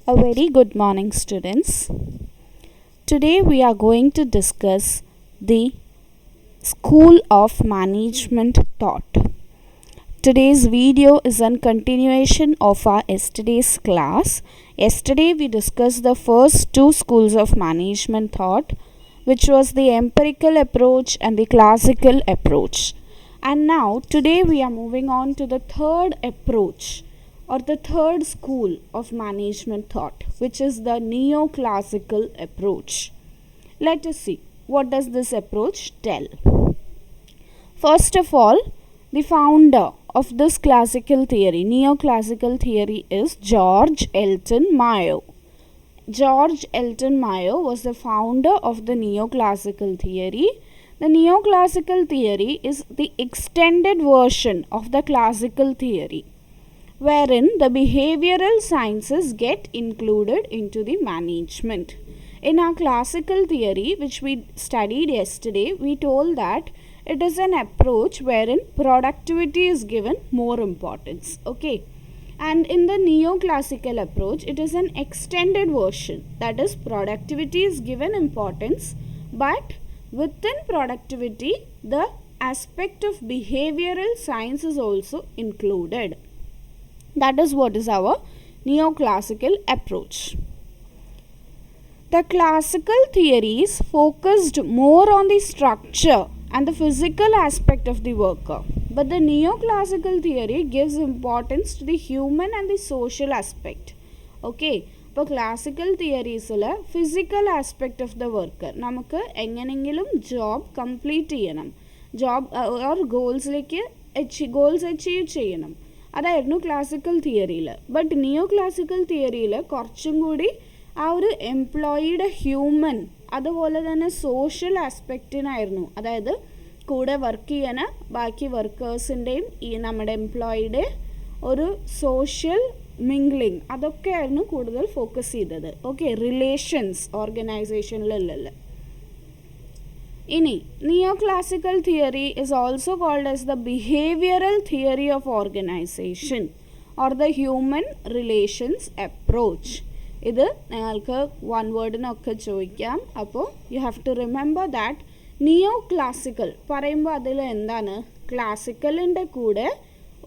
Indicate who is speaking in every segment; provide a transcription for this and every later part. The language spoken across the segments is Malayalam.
Speaker 1: A very good morning, students. Today we are going to discuss the School of Management Thought. Today's video is a continuation of our yesterday's class. Yesterday we discussed the first two schools of management thought, which was the empirical approach and the classical approach. And now today we are moving on to the third approach, or the third school of management thought, which is the neoclassical approach. Let us see, what does this approach tell? First of all, the founder of this classical theory, neoclassical theory, is George Elton Mayo. George Elton Mayo was the founder of the neoclassical theory. The neoclassical theory is the extended version of the classical theory, wherein the behavioral sciences get included into the management. In our classical theory, which we studied yesterday, we told that it is an approach wherein productivity is given more importance. Okay. And in the neoclassical approach, it is an extended version. That is, productivity is given importance, but within productivity, the aspect of behavioral science is also included. That is what is our neoclassical approach. The classical theories focused more on the structure and the physical aspect of the worker, but the neoclassical theory gives importance to the human and the social aspect. Okay, ഇപ്പോൾ ക്ലാസിക്കൽ തിയറീസിൽ physical aspect of the worker നമുക്ക് എങ്ങനെയെങ്കിലും ജോബ് കംപ്ലീറ്റ് ചെയ്യണം, ജോബ് ഓർ ഗോൾസ് അച്ചീവ് ചെയ്യണം, അതായിരുന്നു ക്ലാസിക്കൽ തിയറിയിൽ. ബട്ട് നിയോ ക്ലാസിക്കൽ തിയറിയിൽ കുറച്ചും കൂടി ആ ഒരു എംപ്ലോയിയുടെ ഹ്യൂമൻ അതുപോലെ തന്നെ സോഷ്യൽ ആസ്പെക്റ്റിനായിരുന്നു, അതായത് കൂടെ വർക്ക് ചെയ്യാൻ ബാക്കി വർക്കേഴ്സിൻ്റെയും ഈ നമ്മുടെ എംപ്ലോയിയുടെ ഒരു സോഷ്യൽ മിംഗ്ലിങ്, അതൊക്കെയായിരുന്നു കൂടുതൽ ഫോക്കസ് ചെയ്തത്. ഓക്കെ, റിലേഷൻസ് ഓർഗനൈസേഷനിലല്ല. ഇനി neoclassical theory is also called as the behavioural theory of organisation or the human relations approach. ഇത് നിങ്ങൾക്ക് വൺ വേർഡിനൊക്കെ ചോദിക്കാം. അപ്പോൾ you have to remember that neo classical പറയുമ്പോൾ അതിൽ എന്താണ്, ക്ലാസിക്കലിൻ്റെ കൂടെ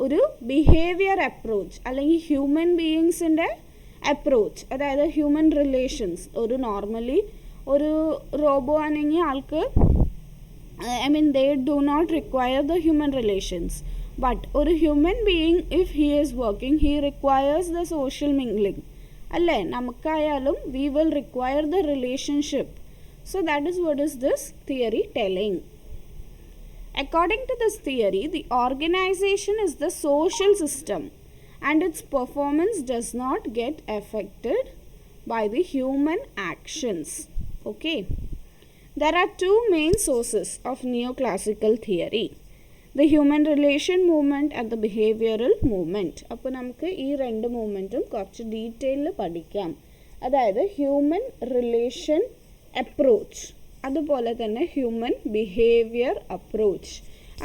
Speaker 1: ഒരു ബിഹേവിയർ അപ്രോച്ച് അല്ലെങ്കിൽ ഹ്യൂമൻ ബീയിങ്സിൻ്റെ അപ്രോച്ച്, അതായത് ഹ്യൂമൻ റിലേഷൻസ്. ഒരു നോർമലി ഒരു റോബോ ആണെങ്കിൽ ആൾക്ക് they do not require the human relations, but ഒരു human being if he is working he requires the social mingling, അല്ലേ? നമുക്കായാലും we will require the relationship. So that is what is this theory telling. According to this theory, the organization is the social system and its performance does not get affected by the human actions. Okay. There are two main sources of neoclassical theory, the human relation movement and the behavioral movement. അപ്പോൾ നമുക്ക് ഈ രണ്ട് മൂവ്മെൻറ്റും കുറച്ച് ഡീറ്റെയിലിൽ പഠിക്കാം. അതായത് ഹ്യൂമൻ റിലേഷൻ അപ്രോച്ച് അതുപോലെ തന്നെ ഹ്യൂമൻ ബിഹേവിയർ അപ്രോച്ച്.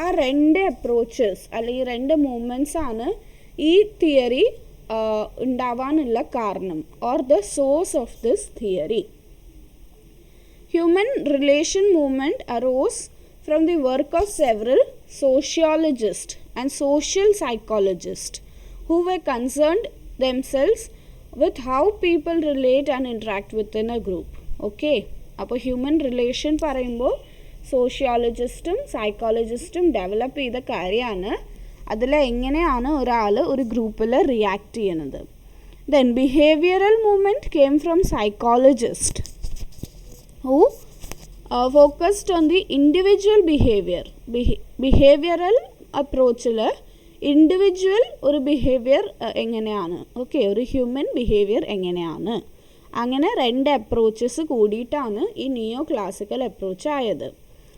Speaker 1: ആ രണ്ട് അപ്രോച്ചസ് അല്ലെങ്കിൽ രണ്ട് മൂവ്മെൻറ്റ്സ് ആണ് ഈ തിയറി ഉണ്ടാവാനുള്ള കാരണം, or the source of this theory. Human relation movement arose from the work of several sociologists and social psychologists who were concerned themselves with how people relate and interact within a group. Okay, അപ്പോൾ ഹ്യൂമൻ റിലേഷൻ പറയുമ്പോൾ സോഷ്യോളജിസ്റ്റും സൈക്കോളജിസ്റ്റും ഡെവലപ്പ് ചെയ്ത കാര്യമാണ്. അതിൽ എങ്ങനെയാണ് ഒരാൾ ഒരു ഗ്രൂപ്പിൽ റിയാക്ട് ചെയ്യണത്. Then behavioural movement came from psychologist who focused on the individual behavior. Behavioural അപ്രോച്ചിൽ ഇൻഡിവിജ്വൽ ഒരു ബിഹേവിയർ എങ്ങനെയാണ്, ഓക്കെ, ഒരു ഹ്യൂമൻ ബിഹേവിയർ എങ്ങനെയാണ്, അങ്ങനെ രണ്ട് അപ്രോച്ചസ് കൂടിയിട്ടാണ് ഈ നിയോ ക്ലാസിക്കൽ അപ്രോച്ച് ആയത്.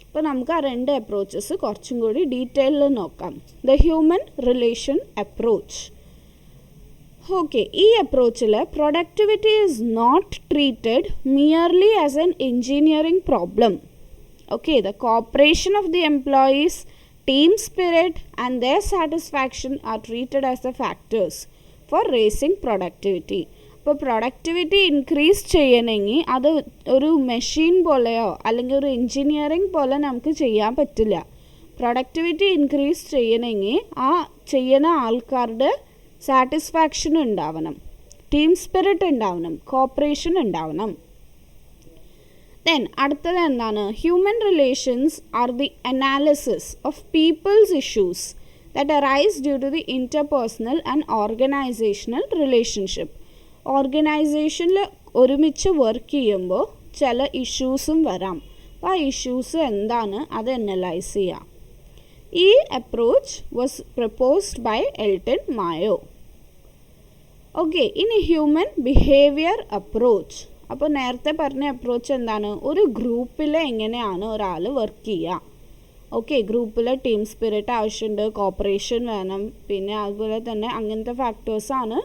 Speaker 1: അപ്പോൾ നമുക്ക് ആ രണ്ട് അപ്രോച്ചസ് കുറച്ചും കൂടി ഡീറ്റെയിലിൽ നോക്കാം. The human relation approach. Okay, ഈ അപ്രോച്ചിൽ productivity is not treated merely as an engineering problem. Okay, the cooperation of the employees, team spirit and their satisfaction are treated as the factors for raising productivity. ഇപ്പോൾ പ്രൊഡക്ടിവിറ്റി ഇൻക്രീസ് ചെയ്യണമെങ്കിൽ അത് ഒരു മെഷീൻ പോലെയോ അല്ലെങ്കിൽ ഒരു എൻജിനീയറിംഗ് പോലെ നമുക്ക് ചെയ്യാൻ പറ്റില്ല. പ്രൊഡക്ടിവിറ്റി ഇൻക്രീസ് ചെയ്യണമെങ്കിൽ ആ ചെയ്യുന്ന ആൾക്കാരുടെ സാറ്റിസ്ഫാക്ഷൻ ഉണ്ടാവണം, ടീം സ്പിരിറ്റ് ഉണ്ടാവണം, കോപ്പറേഷൻ ഉണ്ടാവണം. ദെൻ അടുത്തത് എന്താണ്? Human relations are the analysis of people's issues that arise due to the interpersonal and organisational relationship. ഓർഗനൈസേഷനിൽ ഒരുമിച്ച് വർക്ക് ചെയ്യുമ്പോൾ ചില ഇഷ്യൂസും വരാം. അപ്പോൾ ആ ഇഷ്യൂസ് എന്താണ് അത് അനലൈസ് ചെയ്യാം. ഈ approach was proposed by Elton Mayo. Okay, ഇനി ഹ്യൂമൻ ബിഹേവിയർ അപ്രോച്ച്. അപ്പോൾ നേരത്തെ പറഞ്ഞ അപ്രോച്ച് എന്താണ്? ഒരു ഗ്രൂപ്പിൽ എങ്ങനെയാണ് ഒരാൾ വർക്ക് ചെയ്യുക. ഓക്കെ, ഗ്രൂപ്പിൽ ടീം സ്പിരിറ്റ് ആവശ്യമുണ്ട്, കോപ്പറേഷൻ വേണം, പിന്നെ അതുപോലെ തന്നെ അങ്ങനത്തെ ഫാക്ടേഴ്സാണ്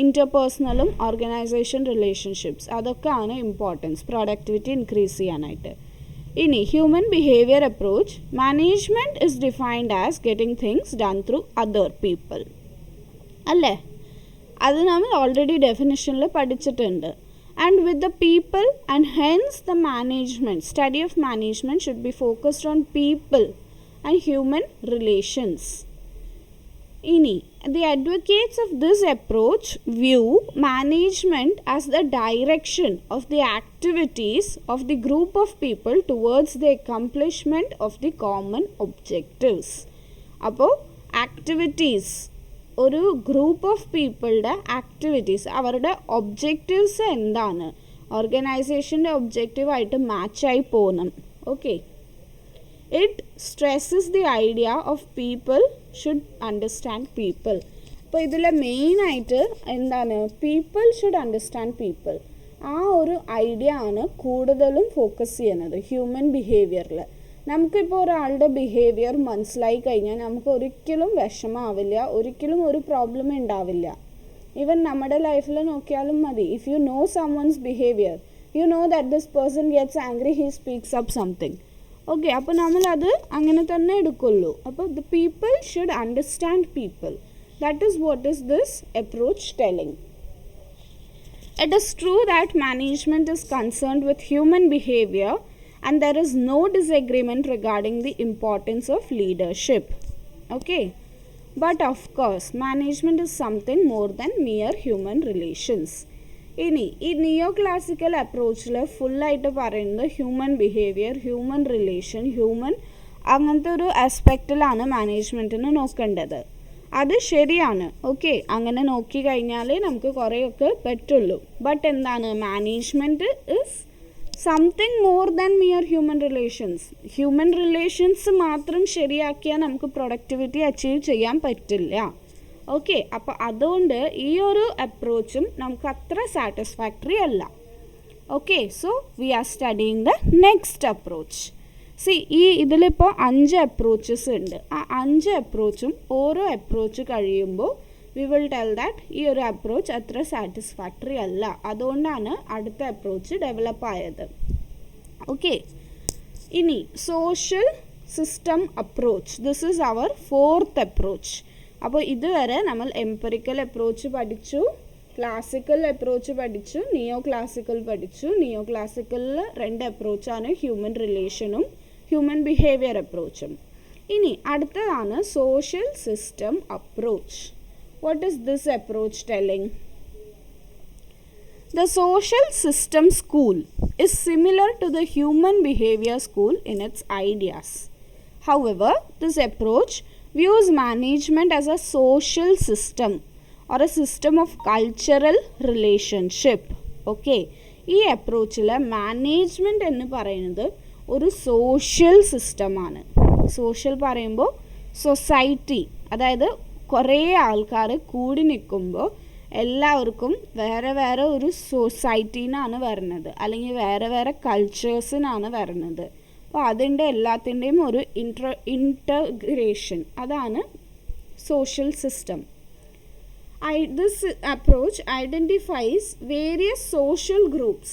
Speaker 1: ഇൻ്റർപേഴ്സണലും ഓർഗനൈസേഷൻ റിലേഷൻഷിപ്സ്, അതൊക്കെയാണ് ഇമ്പോർട്ടൻസ് പ്രൊഡക്ടിവിറ്റി ഇൻക്രീസ് ചെയ്യാനായിട്ട്. ഇനി human behaviour approach, management is defined as getting things done through other people അല്ലേ? അത് നമ്മൾ ഓൾറെഡി ഡെഫിനിഷനിൽ പഠിച്ചിട്ടുണ്ട്. And with the people, and hence the management, study of management should be focused on people and human relations. Ini, the advocates of this approach view management as the direction of the activities of the group of people towards the accomplishment of the common objectives. അപ്പോൾ ആക്ടിവിറ്റീസ്, ഒരു ഗ്രൂപ്പ് ഓഫ് പീപ്പിളുടെ ആക്ടിവിറ്റീസ്, അവരുടെ ഒബ്ജക്റ്റീവ്സ് എന്താണ്, ഓർഗനൈസേഷൻ്റെ ഒബ്ജക്റ്റീവായിട്ട് മാച്ചായി പോകണം. Okay, it stresses the idea of people should understand people. അപ്പോൾ ഇതിൽ മെയിനായിട്ട് എന്താണ്? People should understand people. ആ ഒരു ഐഡിയ ആണ് കൂടുതലും ഫോക്കസ് ചെയ്യുന്നത് ഹ്യൂമൻ ബിഹേവിയറിൽ. നമുക്കിപ്പോൾ ഒരാളുടെ ബിഹേവിയർ മനസ്സിലായി കഴിഞ്ഞാൽ നമുക്ക് ഒരിക്കലും വിഷമാവില്ല, ഒരിക്കലും ഒരു പ്രോബ്ലം ഉണ്ടാവില്ല. ഈവൻ നമ്മുടെ ലൈഫിൽ നോക്കിയാലും മതി. If you know someone's behaviour, you know that this person gets angry, he speaks up something. Okay, അപ്പോൾ നമ്മളത് അങ്ങനെ തന്നെ എടുക്കുള്ളൂ. അപ്പോൾ the people should understand people. That is what is this approach telling. It is true that management is concerned with human behavior, and there is no disagreement regarding the importance of leadership. Okay, but of course management is something more than mere human relations. ഇനി ഈ നിയോ ക്ലാസിക്കൽ അപ്രോച്ചിൽ ഫുള്ളായിട്ട് പറയുന്നത് human behaviour, human relation, human അങ്ങനത്തെ ഒരു ആസ്പെക്റ്റിലാണ് മാനേജ്മെൻറ്റിന് നോക്കേണ്ടത്. അത് ശരിയാണ്. ഓക്കെ, അങ്ങനെ നോക്കി കഴിഞ്ഞാലേ നമുക്ക് കുറേയൊക്കെ പറ്റുള്ളൂ. ബട്ട് എന്താണ്? Management is something more than mere human relations. Human relations മാത്രം ശരിയാക്കിയാൽ നമുക്ക് പ്രൊഡക്ടിവിറ്റി അച്ചീവ് ചെയ്യാൻ പറ്റില്ല. ഓക്കെ, അപ്പോൾ അതുകൊണ്ട് ഈ ഒരു അപ്രോച്ചും നമുക്ക് അത്ര സാറ്റിസ്ഫാക്ടറി അല്ല. Okay, so we are studying the next approach. ഇതിലിപ്പോൾ 5 അപ്രോച്ചസ് ഉണ്ട്. ആ 5 അപ്രോച്ചും ഓരോ അപ്രോച്ച് കഴിയുമ്പോൾ വി വിൽ ടെൽ ദാറ്റ് ഈ ഒരു അപ്രോച്ച് അത്ര സാറ്റിസ്ഫാക്ടറി അല്ല, അതുകൊണ്ടാണ് അടുത്ത അപ്രോച്ച് ഡെവലപ്പ് ആയത്. ഓക്കെ, ഇനി social system approach. This is our 4th approach. അപ്പോൾ ഇതുവരെ നമ്മൾ എംപറിക്കൽ അപ്രോച്ച് പഠിച്ചു, ക്ലാസിക്കൽ അപ്രോച്ച് പഠിച്ചു, നിയോ ക്ലാസിക്കൽ പഠിച്ചു. നിയോ ക്ലാസിക്കലിൽ 2 അപ്രോച്ചാണ്, ഹ്യൂമൻ റിലേഷനും ഹ്യൂമൻ ബിഹേവിയർ അപ്രോച്ചും. ഇനി അടുത്തതാണ് social system approach. What is this approach telling? The social system school is similar to the human behavior school in its ideas. However, this approach views management as a social system or a system of cultural relationship. Okay, ഈ അപ്രോച്ചിൽ മാനേജ്മെൻറ്റ് എന്ന് പറയുന്നത് ഒരു സോഷ്യൽ സിസ്റ്റമാണ്. സോഷ്യൽ പറയുമ്പോൾ സൊസൈറ്റി, അതായത് കുറേ ആൾക്കാർ കൂടി നിൽക്കുമ്പോൾ എല്ലാവർക്കും വേറെ വേറെ ഒരു സൊസൈറ്റീനാണ് വരുന്നത്, അല്ലെങ്കിൽ വേറെ വേറെ കൾച്ചേഴ്സിനാണ് വരുന്നത്. അപ്പോൾ അതിൻ്റെ എല്ലാത്തിൻ്റെയും ഒരു ഇൻറ്റഗ്രേഷൻ, അതാണ് social system. This approach identifies various social groups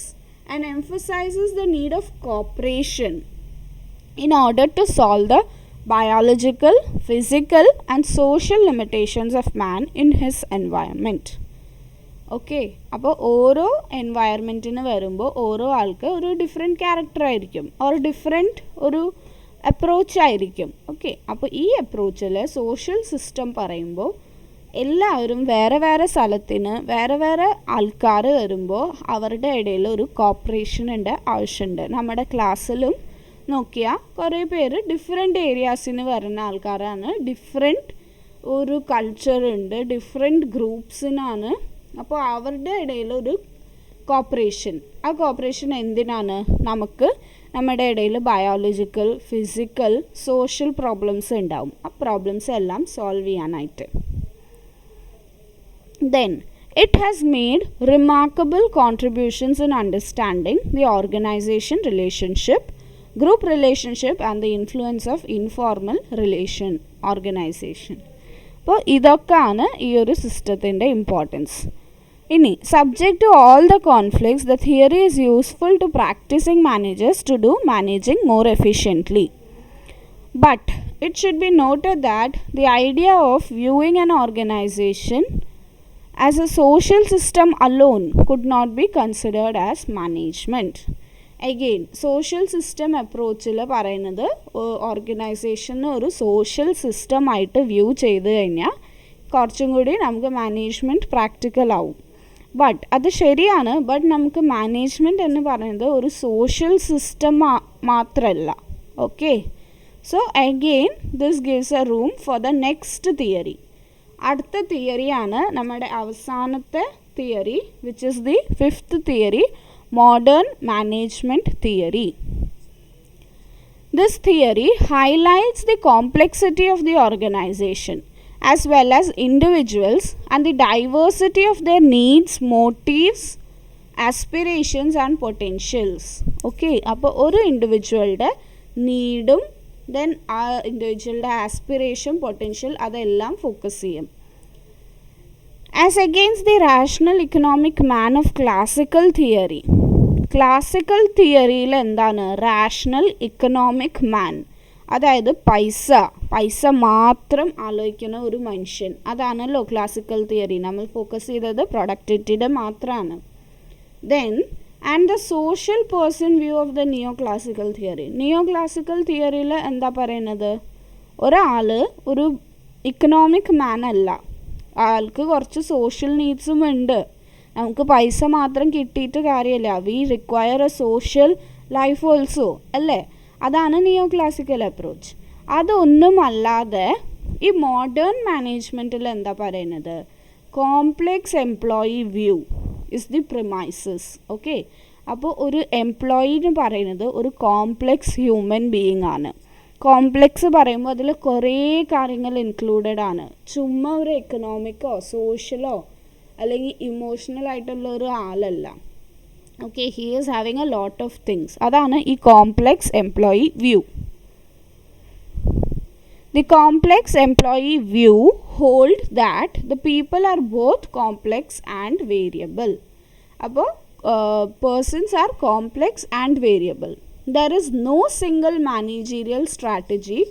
Speaker 1: and emphasizes the need of cooperation in order to solve the biological, physical and social limitations of man in his environment. Okay. അപ്പോൾ ഓരോ എൻവയറമെൻറ്റിന് വരുമ്പോൾ ഓരോ ആൾക്ക് ഒരു ഡിഫറെൻറ്റ് ക്യാരക്ടർ ആയിരിക്കും, ഓർ ഡിഫറെൻറ്റ് ഒരു അപ്രോച്ച് ആയിരിക്കും. ഓക്കെ. അപ്പോൾ ഈ അപ്രോച്ചിൽ സോഷ്യൽ സിസ്റ്റം പറയുമ്പോൾ എല്ലാവരും വേറെ വേറെ സ്ഥലത്തിന് വേറെ വേറെ ആൾക്കാർ വരുമ്പോൾ അവരുടെ ഇടയിൽ ഒരു കോപ്പറേഷൻ്റെ ആവശ്യമുണ്ട്. നമ്മുടെ ക്ലാസ്സിലും നോക്കിയാൽ കുറേ പേര് ഡിഫറെൻറ്റ് ഏരിയാസിന് വരുന്ന ആൾക്കാരാണ്, ഡിഫറെൻറ്റ് ഒരു കൾച്ചറുണ്ട്, ഡിഫറെൻറ്റ് ഗ്രൂപ്പ്സിനാണ്. അപ്പോൾ അവരുടെ ഇടയിൽ ഒരു കോപ്പറേഷൻ, ആ കോപ്പറേഷൻ എന്തിനാണ്? നമുക്ക് നമ്മുടെ ഇടയിൽ ബയോളജിക്കൽ, ഫിസിക്കൽ, സോഷ്യൽ പ്രോബ്ലംസ് ഉണ്ടാവും. ആ പ്രോബ്ലംസ് എല്ലാം സോൾവ് ചെയ്യാനായിട്ട്. Then it has made remarkable contributions in understanding the organization relationship, group relationship and the influence of informal relation organization. അപ്പോൾ ഇതൊക്കെയാണ് ഈ ഒരു സിസ്റ്റത്തിൻ്റെ ഇമ്പോർട്ടൻസ്. ഇനി subject to all the conflicts the theory is useful to practising managers to do managing more efficiently. But it should be noted that the idea of viewing an organization as a social system alone could not be considered as management. Again, social system അപ്രോച്ചിൽ പറയുന്നത് ഓർഗനൈസേഷന് ഒരു സോഷ്യൽ സിസ്റ്റം ആയിട്ട് വ്യൂ ചെയ്ത് കഴിഞ്ഞാൽ കുറച്ചും കൂടി നമുക്ക് മാനേജ്മെൻറ്റ് പ്രാക്ടിക്കൽ ആവും. ബട്ട് അത് ശരിയാണ്, ബട്ട് നമുക്ക് മാനേജ്മെൻറ്റ് എന്ന് പറയുന്നത് ഒരു സോഷ്യൽ സിസ്റ്റം മാത്രമല്ല. Okay. So again this gives A room for the next theory. അടുത്ത തിയറിയാണ് നമ്മുടെ അവസാനത്തെ theory, which is the fifth theory, modern management theory. This theory highlights the complexity of the organization as well as individuals and the diversity of their needs, motives, aspirations and potentials. Okay, അപ്പോൾ ഒരു ഇൻഡിവിജ്വലുടെ നീഡും ദെൻ ആ ഇൻഡിവിജ്വലുടെ ആസ്പിറേഷൻ, പൊട്ടൻഷ്യൽ അതെല്ലാം ഫോക്കസ് ചെയ്യും. As against the rational economic man of classical theory. Classical തിയറിയിൽ എന്താണ്? റാഷണൽ ഇക്കണോമിക് മാൻ, അതായത് പൈസ മാത്രം ആലോചിക്കുന്ന ഒരു മനുഷ്യൻ. അതാണല്ലോ ക്ലാസിക്കൽ തിയറി. നമ്മൾ ഫോക്കസ് ചെയ്തത് പ്രൊഡക്ടിവിറ്റിയുടെ മാത്രമാണ്. Then and the social person view of the neo classical theory. Neo classical തിയറിയിൽ എന്താ പറയുന്നത്? ഒരാൾ ഒരു ഇക്കണോമിക് മാൻ അല്ല, ആൾക്ക് കുറച്ച് സോഷ്യൽ നീഡ്സും ഉണ്ട്. നമുക്ക് പൈസ മാത്രം കിട്ടിയിട്ട് കാര്യമില്ല, V require A social life also, അല്ലേ? അതാണ് നിയോ ക്ലാസിക്കൽ അപ്രോച്ച്. അതൊന്നുമല്ലാതെ ഈ മോഡേൺ മാനേജ്മെൻറ്റിൽ എന്താ പറയുന്നത്? Complex employee view is the premises. Okay. അപ്പോൾ ഒരു എംപ്ലോയി എന്ന് പറയുന്നത് ഒരു കോംപ്ലെക്സ് ഹ്യൂമൻ ബീയിങ് ആണ്. കോംപ്ലെക്സ് പറയുമ്പോൾ അതിൽ കുറേ കാര്യങ്ങൾ ഇൻക്ലൂഡഡ് ആണ്. ചുമ്മാ ഒരു എക്കണോമിക്കോ സോഷ്യലോ അല്ലെങ്കിൽ ഇമോഷണൽ ആയിട്ടുള്ള ഒരു ആളല്ല. Okay, he is having a lot of things. അതാണ് ഈ complex employee view. The complex employee view hold that the people are both complex and variable. അപ്പോൾ persons are complex and variable. There is no single managerial strategy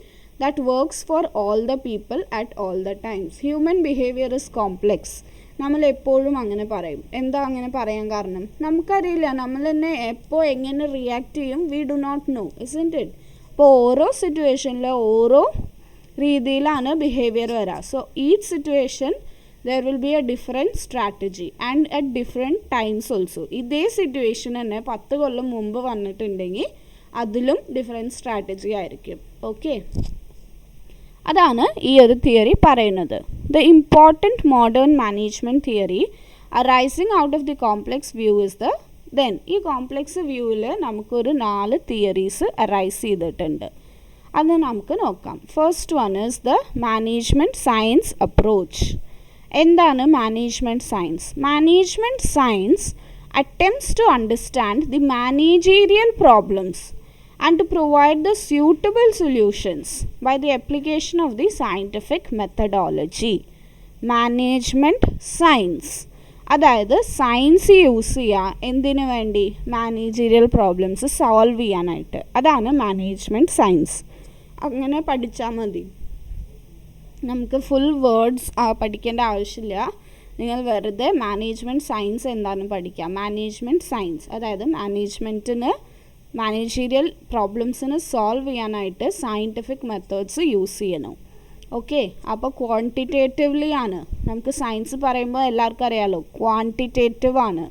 Speaker 1: that works for all the people at all the times. Human behavior is complex. നമ്മൾ എപ്പോഴും അങ്ങനെ പറയും. എന്താ അങ്ങനെ പറയാൻ കാരണം? നമുക്കറിയില്ല നമ്മൾ തന്നെ എപ്പോൾ എങ്ങനെ റിയാക്ട് ചെയ്യും. We do not know, isn't it? അപ്പോൾ ഓരോ സിറ്റുവേഷനിൽ ഓരോ രീതിയിലാണ് ബിഹേവിയർ വരിക. So each situation there will be a different strategy and at different times also. ഇതേ സിറ്റുവേഷൻ തന്നെ 10 കൊല്ലം മുമ്പ് വന്നിട്ടുണ്ടെങ്കിൽ അതിലും ഡിഫറെൻറ്റ് സ്ട്രാറ്റജി ആയിരിക്കും. ഓക്കെ, അതാണ് ഈ ഒരു തിയറി പറയുന്നത്. The important modern management theory arising out of the complex view is the then. ഈ കോംപ്ലെക്സ് വ്യൂവിൽ നമുക്കൊരു 4 തിയറീസ് അറൈസ് ചെയ്തിട്ടുണ്ട്. അത് നമുക്ക് നോക്കാം. First one is the management science approach. എന്താണ് management science? Management science attempts to understand the managerial problems and to provide the suitable solutions by the application of the scientific methodology. Management science, അതായത് സയൻസ് യൂസ് ചെയ്യുക എന്തിനു വേണ്ടി? മാനേജീരിയൽ പ്രോബ്ലംസ് സോൾവ് ചെയ്യാനായിട്ട്. അതാണ് മാനേജ്മെൻറ്റ് സയൻസ്. അങ്ങനെ പഠിച്ചാൽ മതി, നമുക്ക് ഫുൾ വേർഡ്സ് പഠിക്കേണ്ട ആവശ്യമില്ല. നിങ്ങൾ വെറുതെ മാനേജ്മെൻറ്റ് സയൻസ് എന്താണെന്ന് പഠിക്കുക. മാനേജ്മെൻറ്റ് സയൻസ് അതായത് മാനേജീരിയൽ പ്രോബ്ലംസിന് സോൾവ് ചെയ്യാനായിട്ട് സയൻറ്റിഫിക് മെത്തേഡ്സ് യൂസ് ചെയ്യണം. ഓക്കെ, അപ്പോൾ ക്വാണ്ടിറ്റേറ്റീവ്ലി ആണ്. നമുക്ക് സയൻസ് പറയുമ്പോൾ എല്ലാവർക്കും അറിയാമല്ലോ, ക്വാണ്ടിറ്റേറ്റീവ് ആണ്,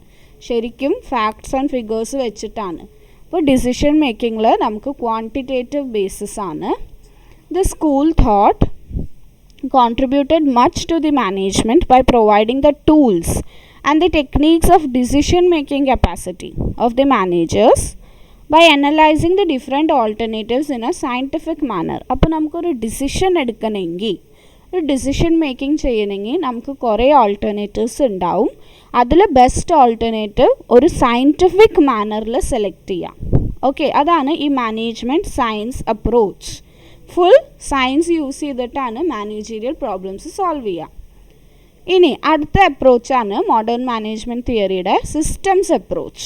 Speaker 1: ശരിക്കും ഫാക്ട്സ് ആൻഡ് ഫിഗേഴ്സ് വെച്ചിട്ടാണ്. അപ്പോൾ ഡിസിഷൻ മേക്കിങ്ങിൽ നമുക്ക് ക്വാണ്ടിറ്റേറ്റീവ് ബേസിസ് ആണ്. The school thought contributed much to the management by providing the tools and the techniques of decision making capacity of the managers by analyzing the different alternatives in a scientific manner. അപ്പോൾ നമുക്കൊരു ഡിസിഷൻ എടുക്കണമെങ്കിൽ, ഒരു ഡിസിഷൻ മേക്കിംഗ് ചെയ്യണമെങ്കിൽ നമുക്ക് കുറേ ഓൾട്ടർനേറ്റീവ്സ് ഉണ്ടാവും. അതിൽ ബെസ്റ്റ് ഓൾട്ടർനേറ്റീവ് ഒരു സയൻറ്റിഫിക് മാനറിൽ സെലക്ട് ചെയ്യാം. ഓക്കെ, അതാണ് ഈ management science approach. Full science use ചെയ്തിട്ടാണ് മാനേജീരിയൽ പ്രോബ്ലംസ് സോൾവ് ചെയ്യുക. ഇനി അടുത്ത അപ്രോച്ചാണ് മോഡേൺ മാനേജ്മെൻറ്റ് തിയറിയുടെ സിസ്റ്റംസ് അപ്രോച്ച്.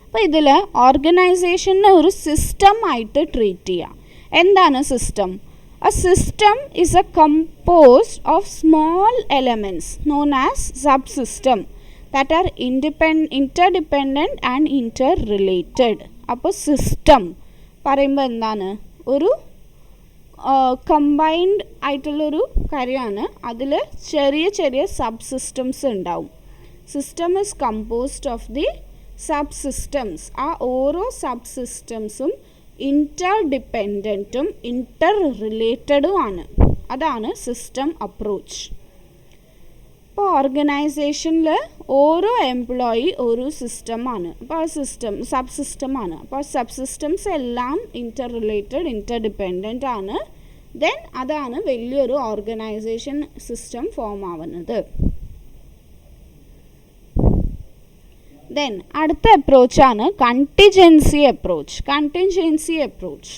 Speaker 1: അപ്പോൾ ഇതിൽ ഓർഗനൈസേഷനെ ഒരു സിസ്റ്റം ആയിട്ട് ട്രീറ്റ് ചെയ്യുക. എന്താണ് system? A system is a composed of small elements known as subsystem that are interdependent and interrelated. അപ്പോൾ സിസ്റ്റം പറയുമ്പോൾ എന്താണ്? ഒരു കമ്പൈൻഡ് ആയിട്ടുള്ളൊരു കാര്യമാണ്. അതിൽ ചെറിയ ചെറിയ സബ് സിസ്റ്റംസ് ഉണ്ടാവും. System is composed of the sub systems. ആ ഓരോ സബ് സിസ്റ്റംസും ഇൻ്റർഡിപ്പെൻഡൻറ്റും ഇൻ്റർ റിലേറ്റഡും ആണ്. അതാണ് സിസ്റ്റം അപ്രോച്ച്. ഇപ്പോൾ ഓർഗനൈസേഷനിൽ ഓരോ എംപ്ലോയി ഒരു സിസ്റ്റമാണ്. അപ്പോൾ ആ സിസ്റ്റം സബ് സിസ്റ്റമാണ്. അപ്പോൾ സബ് സിസ്റ്റംസ് എല്ലാം ഇൻ്റർ റിലേറ്റഡ്, ഇൻ്റർഡിപ്പെൻഡൻ്റ് ആണ്. ദെൻ അതാണ് വലിയൊരു ഓർഗനൈസേഷൻ സിസ്റ്റം ഫോം ആവുന്നത്. ദെൻ അടുത്ത അപ്രോച്ചാണ് contingency approach. Contingency approach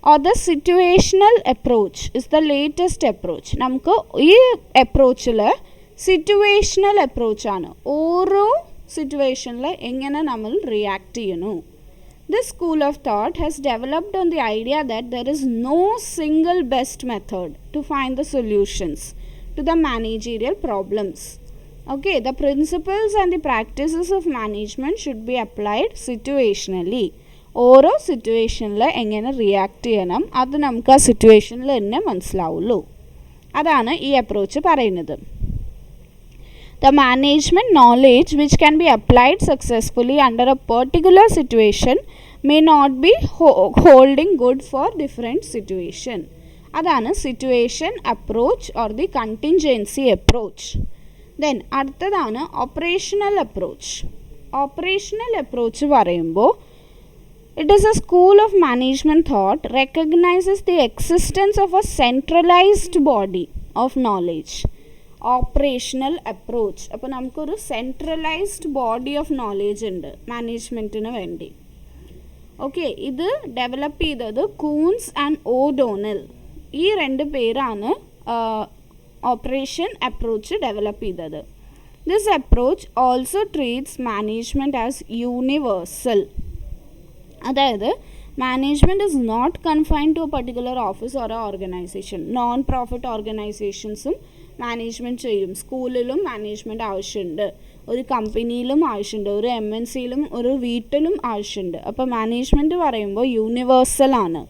Speaker 1: or the situational approach is the latest approach. നമുക്ക് ഈ അപ്രോച്ചിൽ സിറ്റുവേഷണൽ അപ്രോച്ചാണ്. ഓരോ സിറ്റുവേഷനിൽ എങ്ങനെ നമ്മൾ റിയാക്ട് ചെയ്യണു. This school of thought has developed on the idea that there is no single best method to find the solutions to the managerial problems. Okay, the principles and the practices of management should be applied situationally. ഓരോ സിറ്റുവേഷനിൽ എങ്ങനെ റിയാക്ട് ചെയ്യണം അത് നമുക്ക് ആ സിറ്റുവേഷനിൽ തന്നെ മനസ്സിലാവുള്ളൂ. അതാണ് ഈ അപ്രോച്ച് പറയുന്നത്. The management knowledge which can be applied successfully under a particular situation may not be holding good for different situation. അതാണ് situation approach or the contingency approach. Then അടുത്തതാണ് ഓപ്പറേഷണൽ അപ്രോച്ച്. ഓപ്പറേഷണൽ അപ്രോച്ച് പറയുമ്പോൾ it is a school of management thought recognizes the existence of a centralized body of knowledge. Operational approach. അപ്പോൾ നമുക്കൊരു സെൻട്രലൈസ്ഡ് ബോഡി ഓഫ് നോളേജ് ഉണ്ട് മാനേജ്മെൻറ്റിന് വേണ്ടി. ഓക്കെ, ഇത് ഡെവലപ്പ് ചെയ്തത് കൂൺസ് ആൻഡ് ഓഡോണൽ. ഈ രണ്ട് പേരാണ് ഓപ്പറേഷൻ അപ്രോച്ച് ഡെവലപ്പ് ചെയ്തത്. This approach also treats management as universal. അതായത് management is not confined to a particular office or a organisation. Non profit ഓർഗനൈസേഷൻസും മാനേജ്മെൻറ്റ് ചെയ്യും. സ്കൂളിലും മാനേജ്മെൻറ്റ് ആവശ്യമുണ്ട്, ഒരു കമ്പനിയിലും ആവശ്യമുണ്ട്, ഒരു MNCയിലും ഒരു വീട്ടിലും ആവശ്യമുണ്ട്. അപ്പോൾ മാനേജ്മെൻറ്റ് പറയുമ്പോൾ യൂണിവേഴ്സലാണ്.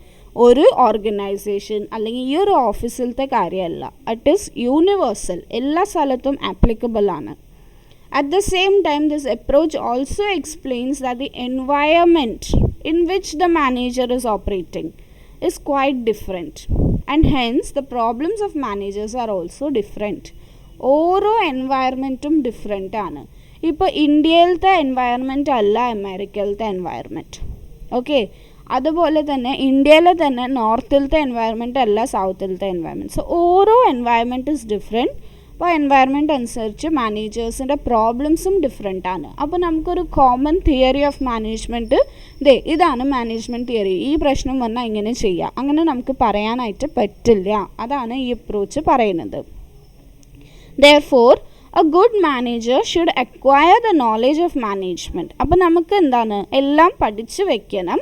Speaker 1: ഒരു ഓർഗനൈസേഷൻ അല്ലെങ്കിൽ ഈ ഒരു ഓഫീസിലത്തെ കാര്യമല്ല. ഇറ്റ് ഈസ് യൂണിവേഴ്സൽ, എല്ലാ സ്ഥലത്തും ആപ്ലിക്കബിൾ ആണ്. At the same time, this approach also explains that the environment in which the manager is operating is quite different, and hence the problems of managers are also different. ഓരോ എൻവയറമെൻറ്റും ഡിഫറെൻ്റ് ആണ്. ഇപ്പോൾ ഇന്ത്യയിലത്തെ എൻവയറമെൻറ്റ് അല്ല അമേരിക്കയിലത്തെ എൻവയറമെൻറ്റ്. ഓക്കെ, അതുപോലെ തന്നെ ഇന്ത്യയിലെ തന്നെ നോർത്തിലത്തെ എൻവയറമെൻറ്റ് അല്ല സൗത്തിലത്തെ എൻവയറമെൻറ്റ്. സോ ഓരോ എൻവയറമെൻറ്റ് ഇസ് ഡിഫറെൻറ്റ്. അപ്പോൾ എൻവയറമെൻറ്റ് അനുസരിച്ച് മാനേജേഴ്സിൻ്റെ പ്രോബ്ലംസും ഡിഫറെൻ്റ് ആണ്. അപ്പോൾ നമുക്കൊരു കോമൺ തിയറി ഓഫ് മാനേജ്മെൻറ്റ് ഇതാണ് മാനേജ്മെൻറ്റ് തിയറി, ഈ പ്രശ്നം വന്നാൽ ഇങ്ങനെ ചെയ്യുക, അങ്ങനെ നമുക്ക് പറയാനായിട്ട് പറ്റില്ല. അതാണ് ഈ അപ്രോച്ച് പറയുന്നത്. Therefore, a good manager should acquire the knowledge of management. അപ്പോൾ നമുക്ക് എന്താണ് എല്ലാം പഠിച്ച് വെക്കണം.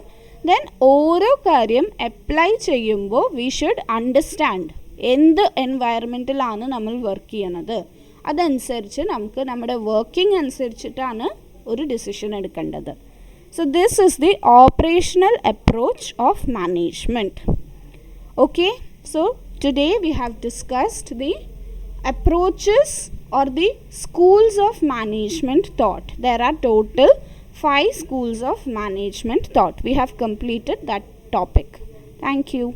Speaker 1: ദെൻ ഓരോ കാര്യം അപ്ലൈ ചെയ്യുമ്പോൾ വി ഷുഡ് അണ്ടർസ്റ്റാൻഡ് എന്ത് എൻവയറമെൻറ്റിലാണ് നമ്മൾ വർക്ക് ചെയ്യണത്, അതനുസരിച്ച് നമുക്ക് നമ്മുടെ വർക്കിംഗ് അനുസരിച്ചിട്ടാണ് ഒരു ഡിസിഷൻ എടുക്കേണ്ടത്. So this is the operational approach of management. Okay, so today we have discussed the approaches or the schools of management thought. There are total 5 schools of management thought. We have completed that topic. Thank you.